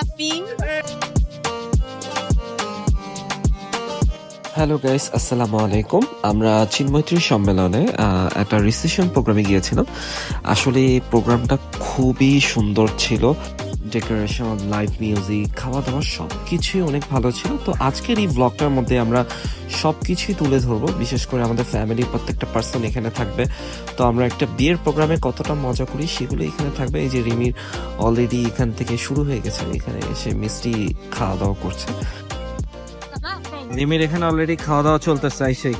Happy. Hello guys, আসসালামু আলাইকুম। আমরা চিন্মৈত্রী সম্মেলনে একটা রিসেপশন প্রোগ্রামে গিয়েছিলাম। আসলে প্রোগ্রামটা খুবই সুন্দর ছিল। ডেকোরেশন, লাইভ মিউজিক, খাওয়া দাওয়া সবকিছুই অনেক ভালো ছিল। তো আজকের এই ব্লগটার মধ্যে আমরা সবকিছুই তুলে ধরবো, বিশেষ করে আমাদের ফ্যামিলির প্রত্যেকটা পার্সন এখানে থাকবে। তো আমরা একটা বিয়ের প্রোগ্রামে কতটা মজা করি সেগুলো এখানে থাকবে। এই যে রিমির অলরেডি এখান থেকে শুরু হয়ে গেছে, এখানে এসে মিষ্টি খাওয়া দাওয়া করছে। রিমির এখানে অলরেডি খাওয়া দাওয়া চলতেছে। আইসেই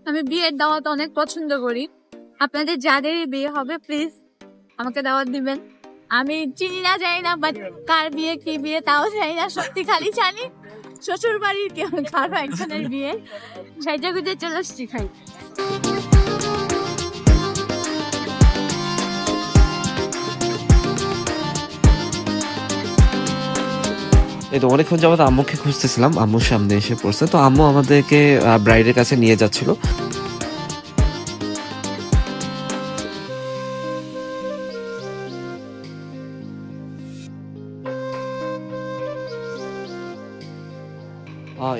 আমি বিয়ের দাওয়াত অনেক পছন্দ করি। আপনাদের যাদেরই বিয়ে হবে প্লিজ আমাকে দাওয়াত দিবেন। আমি চিনি না জানি না, বাট কার বিয়ে কি বিয়ে তাও জানি না, সত্যি খালি জানি শ্বশুর বাড়ির কেউ কারো একজনের বিয়ে। সাইজা গুজে চলে আসছি খাই। এই তো অনেকক্ষণ যাবত আম্মুকে খুঁজতেছিলাম, আম্মুর সামনে এসে পড়ছে। তো আম্মু আমাদেরকে ব্রাইডের কাছে নিয়ে যাচ্ছিল।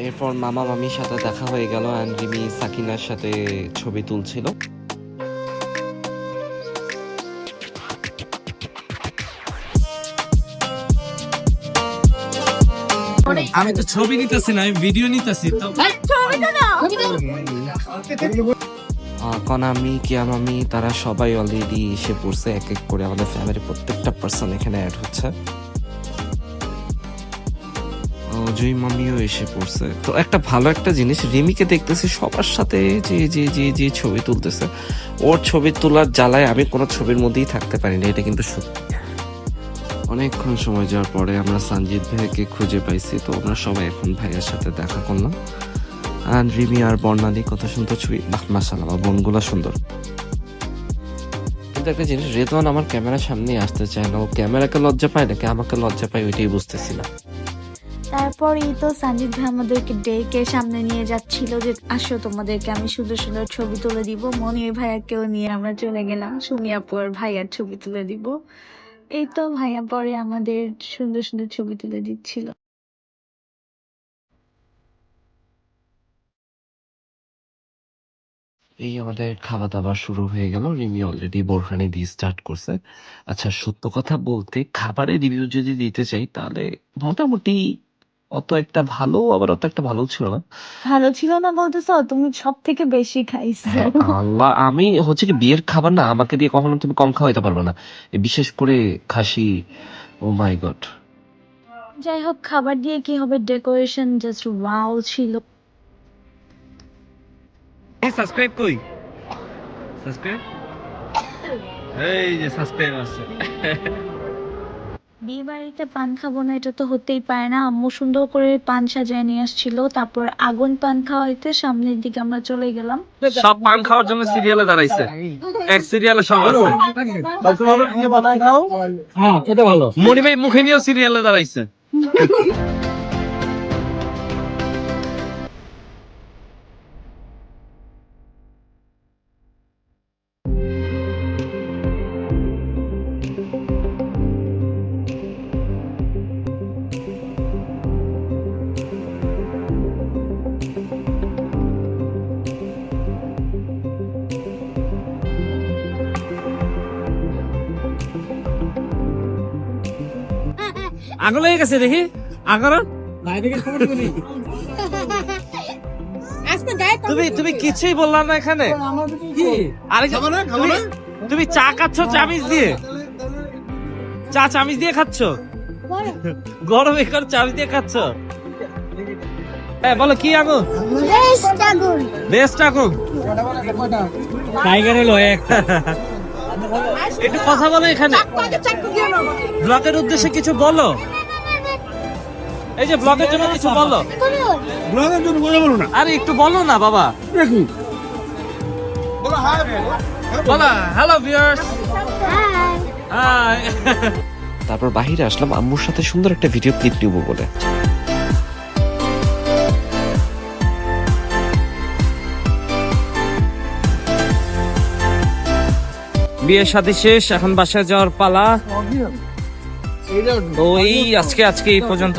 এরপর মামা মামির সাথে দেখা হয়ে গেল, অ্যান্ড রিমি সাকিনার সাথে ছবি তুলছিল। আমি তো ছবি নিতেছি না, আমি ভিডিও নিতেছি। তো কনামি, কিয়ামামি তারা সবাই অলরেডি এসে পড়ছে। এক এক করে আমাদের ফ্যামিলির প্রত্যেকটা পার্সন এখানে অ্যাড হচ্ছে। জয় মামিও এসে পড়ছে। তো একটা ভালো একটা জিনিস, রিমিকে দেখতেছি সবার সাথে যে যে যে যে ছবি তুলতেছে। ওর ছবি তোলার জ্বালায় আমি কোনো ছবির মধ্যেই থাকতে পারি না, এটা কিন্তু সত্যি। অনেকক্ষণ সময় যাওয়ার পরে আমরা সঞ্জিত ভাইকে খুঁজে পাইছি। তো আমরা সবাই এখন ভাইয়ের সাথে দেখা করলাম। অ্যান্ড রিমি আর বর্ণালী কত সুন্দর ছবি। বাহ, মাশাআল্লাহ, বোনগুলো সুন্দর। কিন্তু একটা জিনিস, রেদওয়ান আমার ক্যামেরার সামনে আসতে চায় না। ও ক্যামেরাকে লজ্জা পায় নাকি আমাকে লজ্জা পায়, ওইটাই বুঝতেছি না। তারপরেই তো সঞ্জিত ভাই আমাদেরকে ডেকে সামনে নিয়ে যাচ্ছিল যে আসো তোমাদেরকে আমি সুন্দর সুন্দর ছবি তুলে দিব। মনির ভাইয়াকেও নিয়ে আমরা চলে গেলাম, সুমি আপুর ভাইয়ার ছবি তুলে দিব। এই তো ভাইয়া পরে আমাদের সুন্দর সুন্দর ছবি তুলে দিচ্ছিল। এই আমাদের খাওয়া দাওয়া শুরু হয়ে গেল। রিমি অলরেডি বোরহানি দিয়ে স্টার্ট করছে। আচ্ছা, সত্য কথা বলতে খাবারের রিভিউ যদি দিতে চাই তাহলে মোটামুটি অত একটা ভালো, আবার অত একটা ভালো ছিল না। ভালো ছিল না বলতেছো? তুমি সব থেকে বেশি খাইছো। হ্যাঁ, আল্লাহ, আমি হচ্ছে কি বিয়ের খাবার না আমাকে দিয়ে কখনো তুমি কম খাওয়াইতে পারবে না। বিশেষ করে খাসি, ও মাই গড। যাই হোক, খাবার দিয়ে কি হবে, ডেকোরেশন জাস্ট ওয়াও ছিল। সাবস্ক্রাইব কই? সাবস্ক্রাইব, এই যে সাবস্ক্রাইব আছে। বিয়ে বাড়িতে পান খাবো না এটা তো হতেই পারে না। আম্মু সুন্দর করে পান সাজায় নিয়ে আসছিল, তারপর আগুন পান খাওয়াইতে সামনের দিকে আমরা চলে গেলাম। সব পান খাওয়ার জন্য সিরিয়ালে দাঁড়াইছে। এক সিরিয়ালে সব আছে। হ্যাঁ, এটা ভালো। মনি ভাই মুখে নিয়েও সিরিয়ালে দাঁড়াইছে। আগল হয়ে গেছে দেখি, আগর তুমি তুমি কিছুই বললা না এখানে। আরে তুমি চা খাচ্ছ চামিচ দিয়ে, চা চামিচ দিয়ে খাচ্ছ, গরম এখন চামিচ দিয়ে খাচ্ছ। হ্যাঁ বলো কি আগুন? বেস্ট আগুন। টাইগার হলো একটু কথা বলো এখানে, ব্লগের উদ্দেশ্যে কিছু বলো। এই যে ব্লগের জন্য কিছু বলো। ব্লগের জন্য বলো না, আরে একটু বলো না বাবা। বলো হ্যালো ভিউয়ার্স, হাই। তারপর বাহিরে আসলাম আম্মুর সাথে সুন্দর একটা ভিডিও ক্লিপ নিব বলে। বিয়ে শাদী শেষ, এখন বাসায় যাওয়ার পালা। তো এই আজকে এই পর্যন্ত।